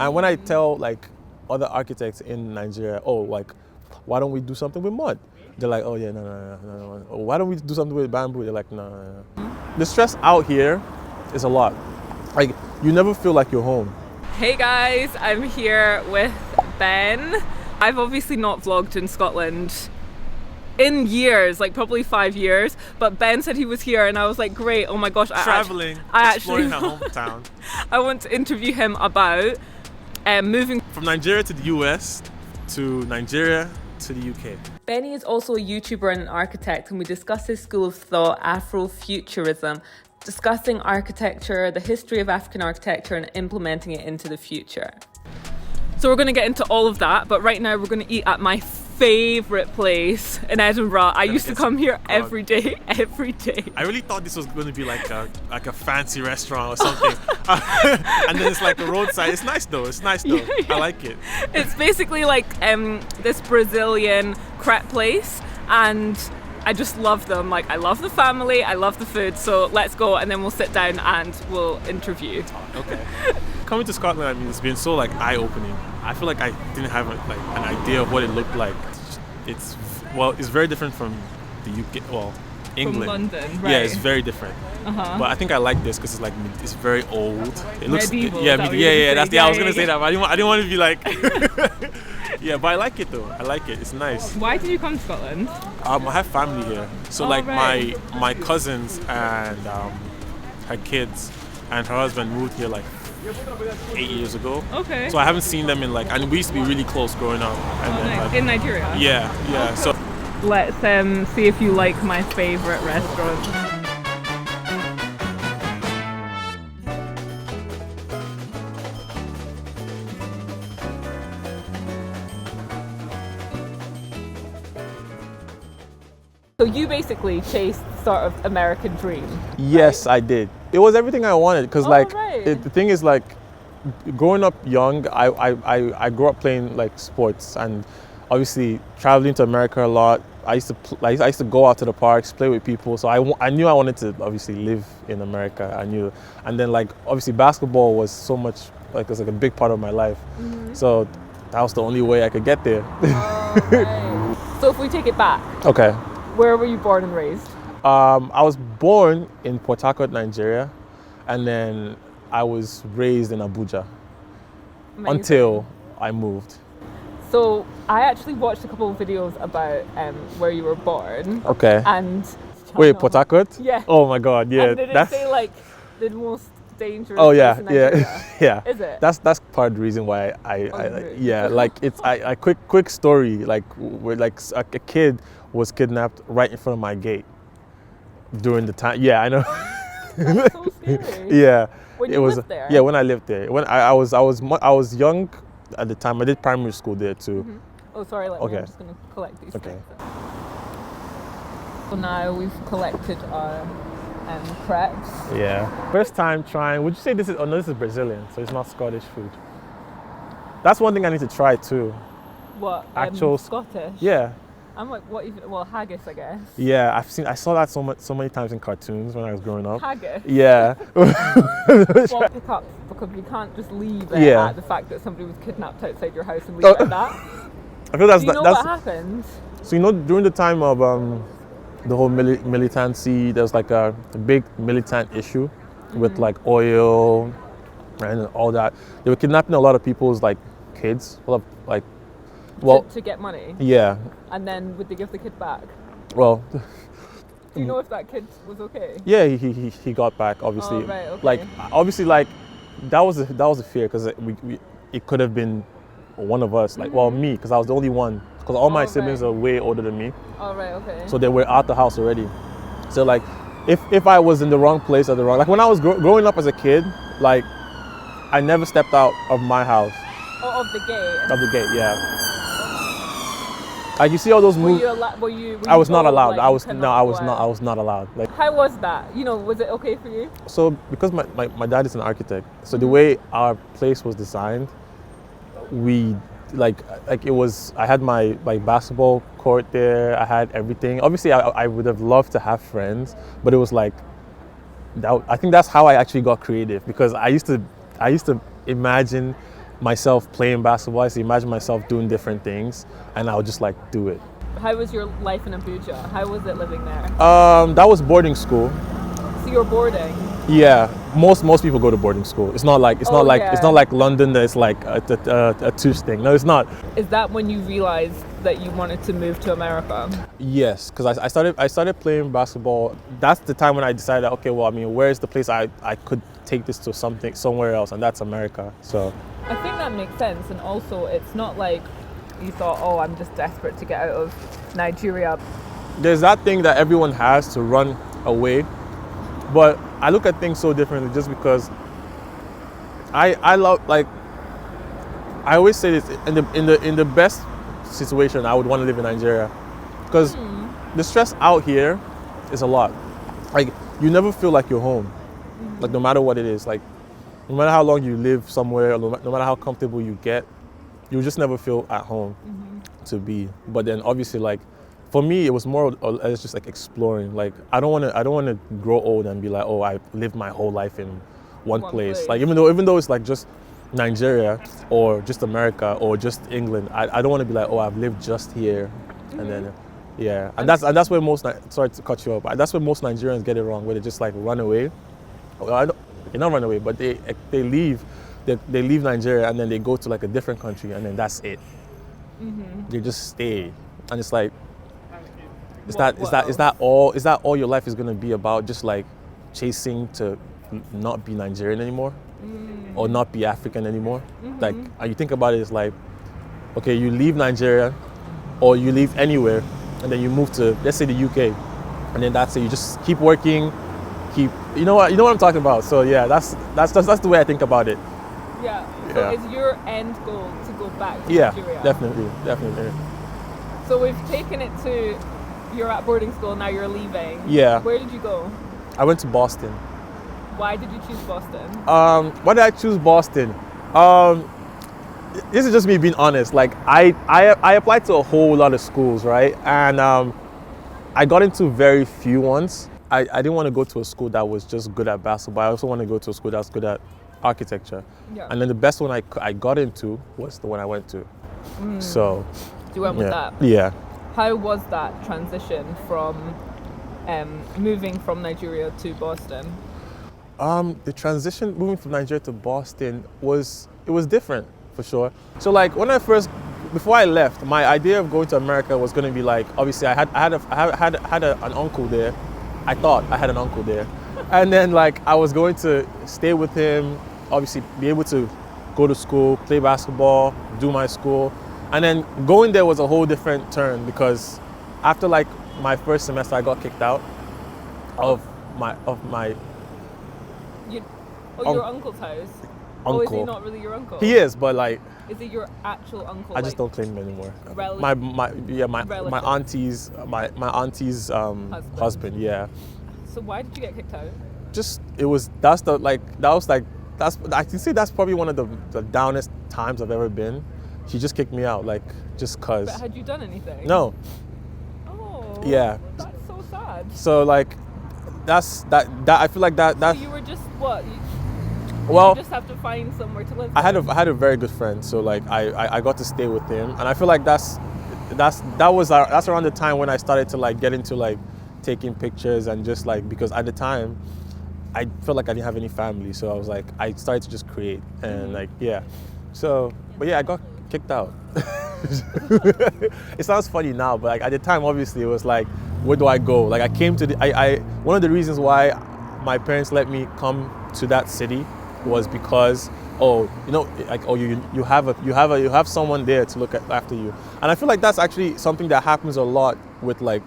And when I tell like other architects in Nigeria, oh, like, why don't we do something with mud? They're like, oh yeah, no. Oh, why don't we do something with bamboo? They're like, no. The stress out here is a lot. Like, you never feel like you're home. Hey guys, I'm here with Ben. I've obviously not vlogged in Scotland in years, like probably 5 years, but Ben said he was here and I was like, great, oh my gosh. Traveling, exploring her hometown. I want to interview him about moving from Nigeria to the US, to Nigeria to the UK. Benny is also a YouTuber and an architect, and we discuss his school of thought, Afrofuturism, discussing architecture, the history of African architecture, and implementing it into the future. So we're going to get into all of that, but right now we're going to eat at my favourite place in Edinburgh. I used to come here every day. I really thought this was going to be like a fancy restaurant or something. And then it's like a roadside. It's nice though. Yeah. I like it. It's basically like this Brazilian crepe place, and I just love them. Like, I love the family, I love the food, so let's go and then we'll sit down and we'll interview. Okay. Coming to Scotland, I mean, it's been so like eye-opening. I feel like I didn't have like an idea of what it looked like. It's very different from the UK, well, England. From London, right? Yeah, it's very different. But I think I like this because it's very old. It looks medieval. Yeah. I was gonna say that, but I didn't want to be like. Yeah, but I like it though. I like it. It's nice. Why did you come to Scotland? I have family here, so my cousins and her kids and her husband moved here like 8 years ago. Okay. So I haven't seen them in like, and we used to be really close growing up. And then, nice. In Nigeria? Yeah. Okay. So let's see if you like my favourite restaurant. So you basically chased sort of American dream. Yes, right? I did. It was everything I wanted because the thing is like, growing up young, I grew up playing like sports and obviously traveling to America a lot. I used to go out to the parks, play with people. So I knew I wanted to obviously live in America. I knew, and then like obviously basketball was so much like, it was like a big part of my life. So that was the only way I could get there. Right. So if we take it back. Okay. Where were you born and raised? I was born in Port Harcourt, Nigeria, and then I was raised in Abuja. Amazing. Until I moved. So I actually watched a couple of videos about where you were born. Okay. And wait, Port Harcourt? Yeah. Oh my God, yeah. And did it say like the most dangerous? Oh yeah, place in Nigeria? yeah. Is it? That's part of the reason why like it's I quick story, like where like a kid was kidnapped right in front of my gate during the time. Yeah, I know. That's so scary. Yeah. When you lived there? Yeah, when I lived there. When I was young at the time. I did primary school there too. Oh, sorry. I'm just gonna collect these. Okay. So now we've collected our crepes. Yeah. First time trying. Would you say this is? Oh no, this is Brazilian, so it's not Scottish food. That's one thing I need to try too. What? Actual Scottish. Yeah. I'm like, what even? Well, haggis, I guess. Yeah, I saw that so many times in cartoons when I was growing up. Haggis. Yeah. Well, pick up because you can't just leave it at the fact that somebody was kidnapped outside your house and leave it at that. I feel that's. Do you know what happened? So during the time of the whole militancy, there's like a big militant issue with like oil and all that. They were kidnapping a lot of people's like kids, like. Well, to get money? Yeah. And then would they give the kid back? Well... Do you know if that kid was okay? Yeah, he got back, obviously. Oh, right, okay. Like, obviously, like, that was a fear, because it could have been one of us, like, well, me, because I was the only one, because all my siblings are way older than me. Oh, right, okay. So they were out the house already. So, like, if I was in the wrong place at the wrong... Like, when I was growing up as a kid, like, I never stepped out of my house. Oh, of the gate? Of the gate, yeah. Like you see all those movies. Were you I was not allowed. Like, I was not allowed. Like, how was that? You know, was it okay for you? So because my dad is an architect, so the way our place was designed, we like it was. I had my basketball court there. I had everything. Obviously, I would have loved to have friends, but it was like that. I think that's how I actually got creative, because I used to imagine myself playing basketball. I used to imagine myself doing different things, and I would just like do it. How was your life in Abuja? How was it living there? That was boarding school. So you're boarding? Yeah, most people go to boarding school. It's not like it's not like London. That it's like a tuition thing. No, it's not. Is that when you realized that you wanted to move to America? Yes, because I started playing basketball. That's the time when I decided, okay, well, I mean, where's the place I could take this to somewhere else, and that's America. So I think that makes sense, and also it's not like you thought, oh, I'm just desperate to get out of Nigeria. There's that thing that everyone has to run away, but I look at things so differently just because I love, like, I always say this, in the best situation I would want to live in Nigeria, because the stress out here is a lot. Like, you never feel like you're home, like, no matter what it is. Like, no matter how long you live somewhere, no matter how comfortable you get, you just never feel at home to be. But then obviously, like, for me, it was more or less just like exploring. Like, I don't want to grow old and be like, oh, I lived my whole life in one place. Like, even though it's like just Nigeria or just America or just England, I don't want to be like, oh, I've lived just here. And then and that's where most, sorry to cut you off, that's where most Nigerians get it wrong, where they just like run away. Well, they not run away, but they leave. They leave Nigeria and then they go to like a different country and then that's it. They just stay, and it's like, is that all your life is gonna be about? Just like chasing to not be Nigerian anymore, or not be African anymore? Like, and you think about it, it's like, okay, you leave Nigeria, or you leave anywhere, and then you move to, let's say, the UK, and then that's it. You just keep working, you know what I'm talking about. So yeah, that's the way I think about it. Yeah. So is your end goal to go back to Yeah, Nigeria? definitely. So we've taken it to, you're at boarding school, now you're leaving. Yeah. Where did you go? I went to Boston. Why did you choose Boston? Why did I choose Boston? This is just me being honest. Like, I applied to a whole lot of schools, right? And I got into very few ones. I didn't want to go to a school that was just good at basketball. I also want to go to a school that's good at architecture. Yeah. And then the best one I got into was the one I went to. So you went with that? Yeah. How was that transition from moving from Nigeria to Boston? The transition moving from Nigeria to Boston was different, for sure. So like, before I left, my idea of going to America was going to be like, obviously I had an uncle there. I thought I had an uncle there. And then like, I was going to stay with him, obviously be able to go to school, play basketball, do my school. And then going there was a whole different turn, because after like my first semester, I got kicked out of my your uncle's house. Uncle. Oh, is he not really your uncle? He is, but like, is it your actual uncle? I just don't claim him anymore. My auntie's husband. Yeah. So why did you get kicked out? I can say that's probably one of the downest times I've ever been. He just kicked me out, like, just cause. But had you done anything? No. Oh. Yeah. That's so sad. So like, I feel like that. So you were just what? Well, you just have to find somewhere to live. I had a very good friend, so like I got to stay with him, and I feel like that's around the time when I started to like get into like taking pictures, and just like, because at the time I felt like I didn't have any family, so I was like, I started to just create, and like, yeah. So, but yeah, I got kicked out. It sounds funny now, but like at the time, obviously, it was like, where do I go? Like, I came to one of the reasons why my parents let me come to that city was because, you have someone there to look after you. And I feel like that's actually something that happens a lot with like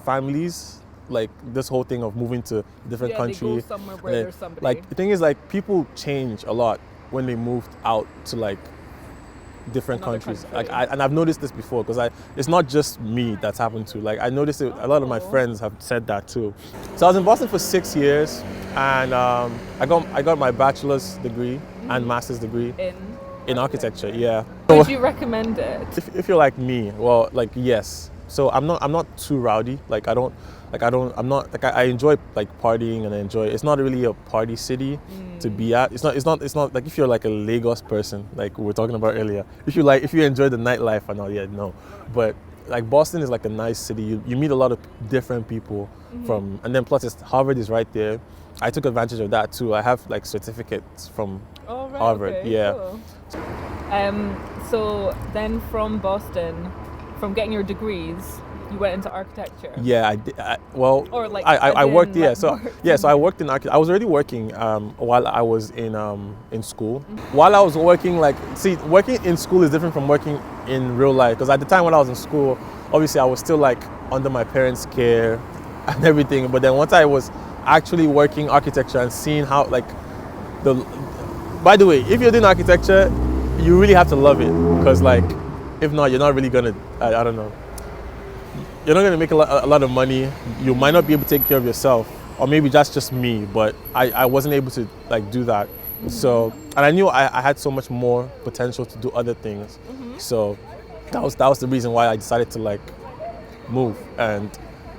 families, like this whole thing of moving to a different country. They go somewhere where there's somebody. Like, the thing is, like, people change a lot when they moved out to like different countries. Like, and I've noticed this before, because it's not just me that's happened to. Like, I noticed it, a lot of my friends have said that too. So I was in Boston for 6 years, and I got my bachelor's degree and master's degree in architecture. Yeah. Would you recommend it? If you're like me, well, like, yes. So I'm not too rowdy. I enjoy like partying, and I enjoy. It's not really a party city to be at. It's not like if you're like a Lagos person, like we were talking about earlier. If you enjoy the nightlife and all, yeah, no. But like Boston is like a nice city. You meet a lot of different people and then plus Harvard is right there. I took advantage of that too. I have like certificates from Harvard. Okay, yeah. Cool. So then from Boston, from getting your degrees, you went into architecture. Yeah, I did. Or like I worked. Yeah, like so I worked in architecture. I was already working while I was in school. While I was working, working in school is different from working in real life. Because at the time when I was in school, obviously I was still like under my parents' care and everything. But then once I was actually working architecture and seeing how by the way, if you're doing architecture, you really have to love it, because like if not, you're not really gonna I don't know, you're not gonna make a lot of money. You might not be able to take care of yourself, or maybe that's just me, but I wasn't able to like do that. So, and I knew I had so much more potential to do other things. So that was the reason why I decided to like move and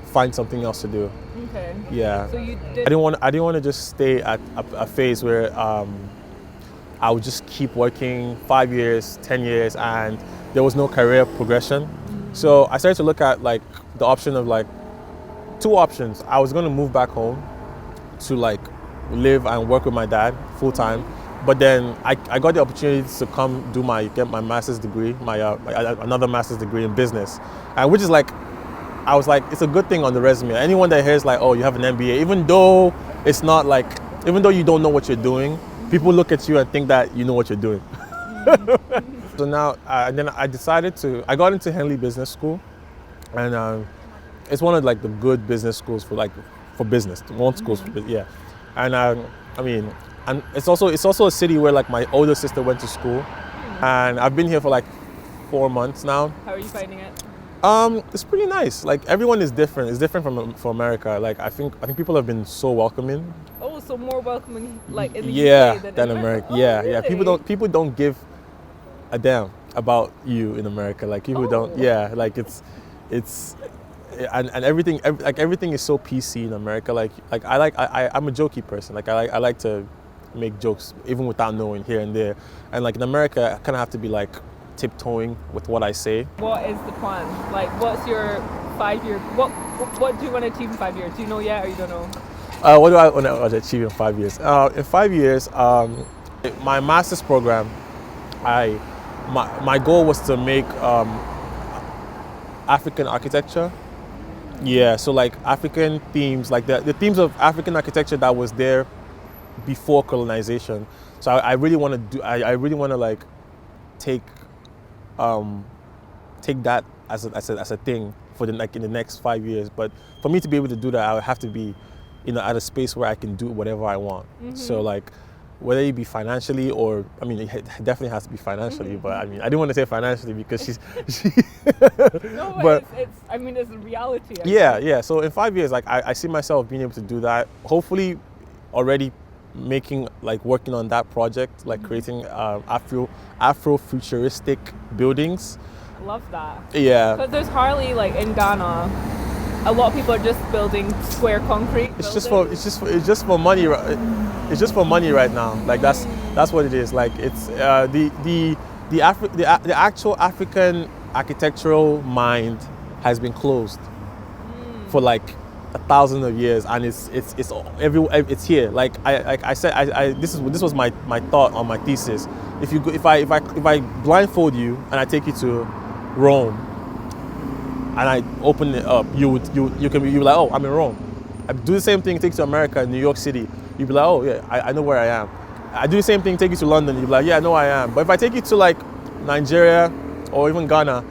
find something else to do. Okay. Yeah. So you did. I didn't want to just stay at a phase where I would just keep working 5 years, 10 years, and there was no career progression. So I started to look at like the option of like two options. I was going to move back home to like live and work with my dad full time, but then I got the opportunity to come get my master's degree, another master's degree in business, and which is like, I was like, it's a good thing on the resume. Anyone that hears like, oh, you have an MBA, even though it's not like, even though you don't know what you're doing, people look at you and think that you know what you're doing. So now, and then I got into Henley Business School, and it's one of like the good business schools for business, one schools for business, yeah. And I mean, and it's also a city where like my older sister went to school, and I've been here for like 4 months now. How are you finding it? It's pretty nice. Like everyone is different. It's different from America. Like I think people have been so welcoming. Oh, so more welcoming like in the UK than America. Oh, yeah, really? yeah. People don't give a damn about you in America. Like people don't. Yeah, like it's and everything is so PC in America. I'm a jokey person. Like I like to make jokes even without knowing here and there. And like in America, I kind of have to be like tiptoeing with what I say. What is the plan? Like, what's your 5 year? What do you want to achieve in 5 years? Do you know yet, or you don't know? What do I want to achieve in 5 years? In 5 years, my master's program, my goal was to make African architecture. Yeah, so like African themes, like the themes of African architecture that was there before colonization. So I really want to like take that as a thing for in the next 5 years. But for me to be able to do that, I would have to be, at a space where I can do whatever I want. So like, whether it be financially or, I mean, it definitely has to be financially. But I mean, I didn't want to say financially because No, but it's a reality. Yeah. So in 5 years, like I see myself being able to do that. Hopefully, already working on that project, like creating Afrofuturistic buildings. Love that. Yeah. Because there's hardly, like in Ghana, a lot of people are just building square concrete. It's just for money. It's just for money right now. Like that's what it is. Like it's the actual African architectural mind has been closed for like 1,000 of years, and it's here. Like I said, this was my thought on my thesis. If I blindfold you and I take you to Rome and I open it up, you can be like, oh, I'm in Rome. I do the same thing, take you to America, New York City, you'd be like, oh yeah, I know where I am. I do the same thing, take you to London, you'd be like, yeah, I know I am. But if I take you to like Nigeria or even Ghana,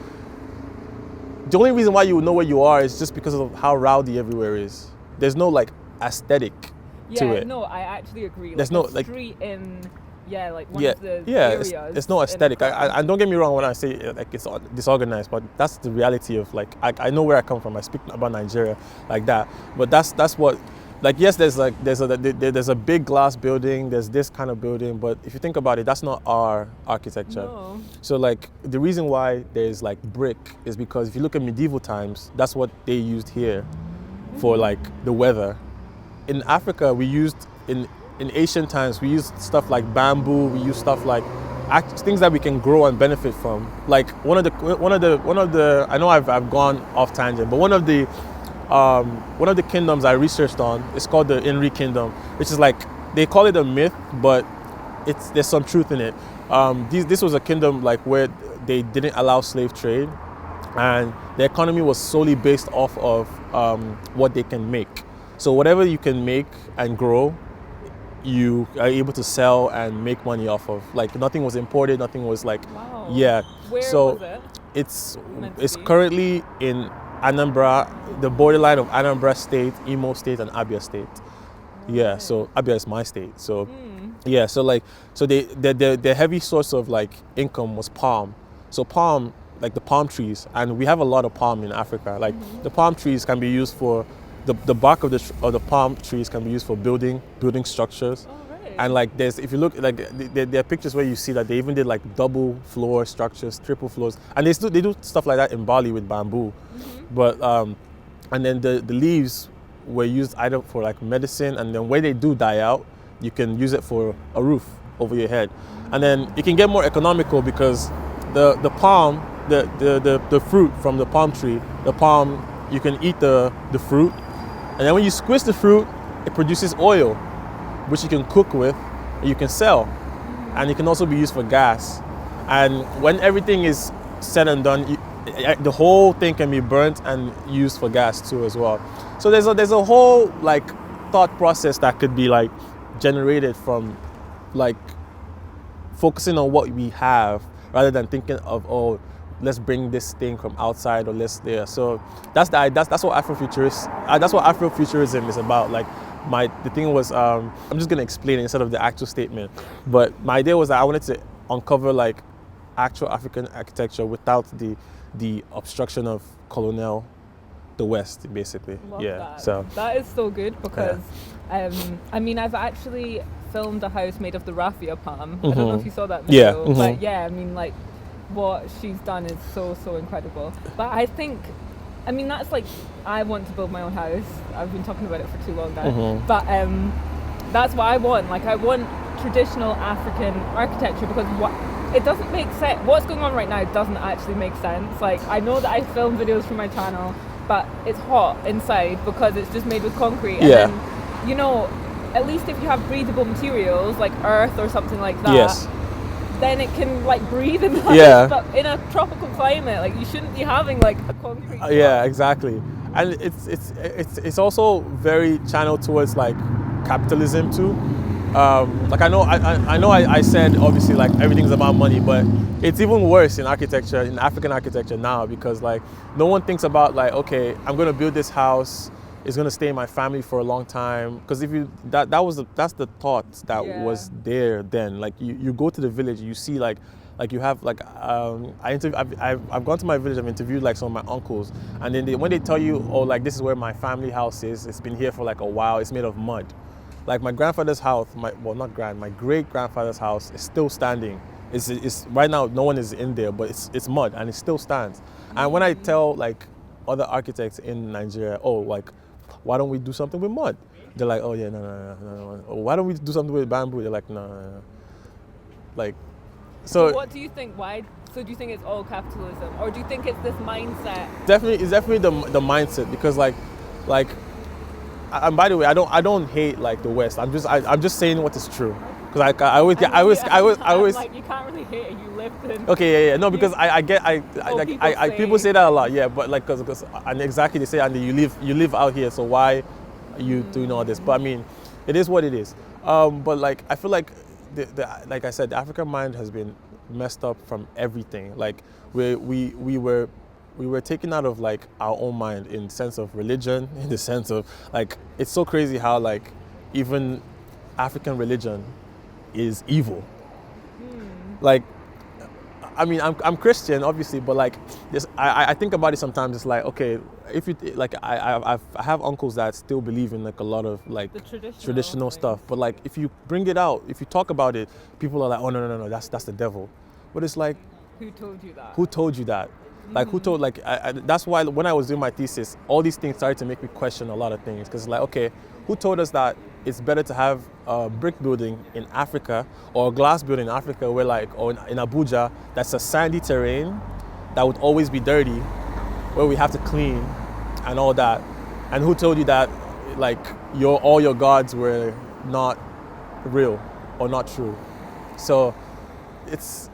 the only reason why you would know where you are is just because of how rowdy everywhere is. There's no like aesthetic to it. Yeah, no, I actually agree. There's like no like street in one of the areas. It's no aesthetic. And don't get me wrong when I say like it's disorganized, but that's the reality of like I know where I come from. I speak about Nigeria like that, but that's what like yes, there's a big glass building, there's this kind of building, but if you think about it, that's not our architecture. No. So like the reason why there's like brick is because if you look at medieval times, that's what they used here for like the weather. In Africa, we used in ancient times, we used stuff like bamboo, we used stuff like things that we can grow and benefit from. Like one of the I know I've gone off tangent, but one of the kingdoms I researched on is called the Inri Kingdom, which is like, they call it a myth, but there's some truth in it. This was a kingdom like where they didn't allow slave trade, and the economy was solely based off of what they can make. So whatever you can make and grow, you are able to sell and make money off of. Like nothing was imported, nothing was like, wow. Yeah. Where so was it? It's currently in Edinburgh, the borderline of Edinburgh State, Imo State, and Abia State. Yeah, so Abia is my state. So yeah, so the heavy source of like income was palm. So palm, like the palm trees, and we have a lot of palm in Africa. Like the palm trees can be used for the bark of the palm trees can be used for building structures. And like if you look, like there are pictures where you see that they even did like double floor structures, triple floors, and they do stuff like that in Bali with bamboo. But and then the leaves were used either for like medicine, and then when they do die out, you can use it for a roof over your head. And then it can get more economical because the palm, the fruit from the palm tree, the palm, you can eat the fruit, and then when you squeeze the fruit, it produces oil, which you can cook with, and you can sell, and it can also be used for gas. And when everything is said and done, the whole thing can be burnt and used for gas too as well. So there's a whole like thought process that could be like generated from like focusing on what we have rather than thinking of, oh, let's bring this thing from outside or let's there. So that's what Afrofuturism is about. Like the thing was, I'm just gonna explain it instead of the actual statement. But my idea was that I wanted to uncover like actual African architecture without the obstruction of the West, basically. Love yeah. That. So that is so good because, I mean, I've actually filmed a house made of the raffia palm. I don't know if you saw that video, but yeah, I mean, like what she's done is so incredible. But I think, I mean, that's like, I want to build my own house. I've been talking about it for too long now. But that's what I want. Like, I want traditional African architecture because it doesn't make sense. What's going on right now doesn't actually make sense. Like, I know that I film videos for my channel, but it's hot inside because it's just made with concrete. And then, you know, at least if you have breathable materials like earth or something like that, then it can like breathe in life. But in a tropical climate, like you shouldn't be having like a concrete yeah, exactly. And it's also very channeled towards like capitalism too. Like I know I said obviously like everything's about money, but it's even worse in architecture, in African architecture now, because like no one thinks about like, okay, I'm gonna build this house, it's gonna stay in my family for a long time. Because if you that's the thought that was there then. Like you go to the village, you see like you have like I've gone to my village, I've interviewed like some of my uncles, and then when they tell you, oh, like this is where my family house is, it's been here for like a while, it's made of mud. Like my grandfather's house, my great grandfather's house is still standing. It's right now no one is in there, but it's mud and it still stands. And when I tell like other architects in Nigeria, oh, like why don't we do something with mud? They're like, oh yeah, no. Why don't we do something with bamboo? They're like, no. Like, so what do you think? Why? So do you think it's all capitalism, or do you think it's this mindset? It's definitely the mindset, because like. And by the way, I don't hate like the West. I'm just saying what is true, because I always like you can't really hate it. You lived in. Okay, yeah. No, because people say that a lot. Yeah, but like because and exactly they say, and you live out here, so why are you doing all this? But I mean, it is what it is. But like I feel like like I said, the African mind has been messed up from everything. Like we were taken out of like our own mind in the sense of religion, in the sense of like, it's so crazy how like even African religion is evil. Like I mean, I'm Christian, obviously, but like this, I think about it sometimes. It's like, okay, if you like, I have uncles that still believe in like a lot of like The traditional stuff, but like if you bring it out, if you talk about it, people are like, oh no, that's the devil. But it's like, Who told you that? who told you that? Like who told? Like that's why when I was doing my thesis, all these things started to make me question a lot of things. Because like, okay, who told us that it's better to have a brick building in Africa or a glass building in Africa, where like, or in Abuja, that's a sandy terrain that would always be dirty, where we have to clean and all that. And who told you that like all your gods were not real or not true? So it's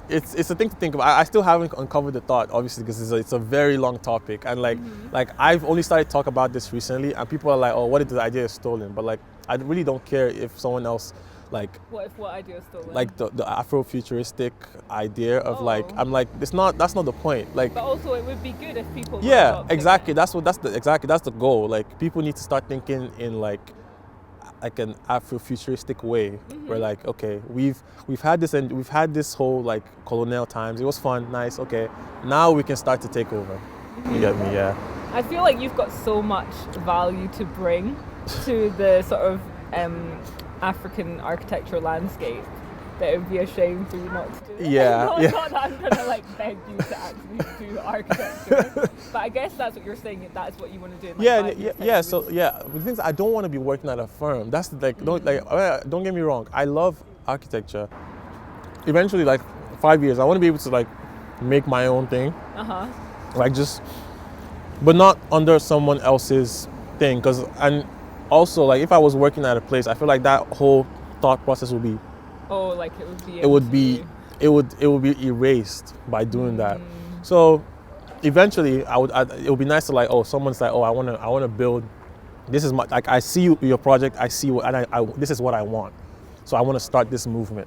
a thing to think about. I still haven't uncovered the thought, obviously, because it's a very long topic, and like I've only started talking about this recently, and people are like, oh, what if the idea is stolen? But like, I really don't care if someone else like, what idea is stolen? like the Afrofuturistic idea of like, I'm like, that's not the point. Like, but also it would be good if people were yeah, adopting exactly. it. That's the goal. Like, people need to start thinking in like an Afrofuturistic way, where like, okay, we've had this, and we've had this whole like colonial times. It was fun, nice. Okay, now we can start to take over. You get me? Yeah. I feel like you've got so much value to bring to the sort of African architectural landscape that it would be a shame for you not to do it. Yeah, Not yeah. that I'm trying to like beg you to actually do architecture, but I guess that's what you're saying. That's what you want to do. In like 5 years, 10 years. So yeah, the things, I don't want to be working at a firm. That's like, don't get me wrong. I love architecture. Eventually, like 5 years, I want to be able to like make my own thing. Like just, but not under someone else's thing. And also like, if I was working at a place, I feel like that whole thought process would be. Oh, like it would be. It would be erased by doing that. So eventually, it would be nice to like, oh, someone's like, oh, I want to build. This is my, like, I see your project. I see what, and this is what I want. So I want to start this movement.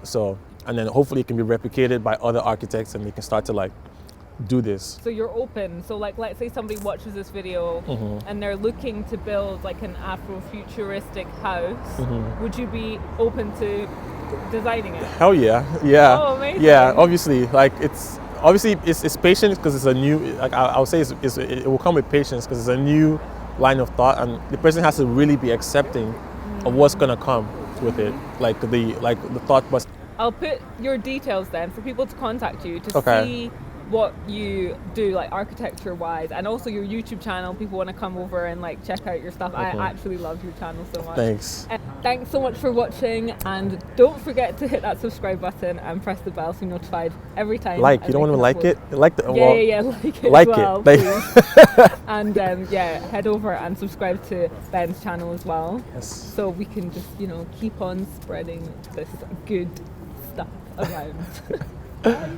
So, and then hopefully it can be replicated by other architects, and they can start to like do this. So you're open. So like, let's say somebody watches this video and they're looking to build like an Afrofuturistic house. Would you be open to designing it? Hell yeah, yeah. Oh, amazing. Yeah, obviously, like it's patience, because it's a new, like I'll say it will come with patience, because it's a new line of thought, and the person has to really be accepting of what's gonna come with it, like the thought process. I'll put your details then for people to contact you to see what you do, like architecture wise, and also your YouTube channel. People want to come over and like check out your stuff. I actually love your channel so much. Thanks. Thanks so much for watching, and don't forget to hit that subscribe button and press the bell so you're notified every time. Like, you don't want to like it? Like the like it. Like as well, it. please. And head over and subscribe to Ben's channel as well. Yes. So we can just keep on spreading this good stuff around. Bye.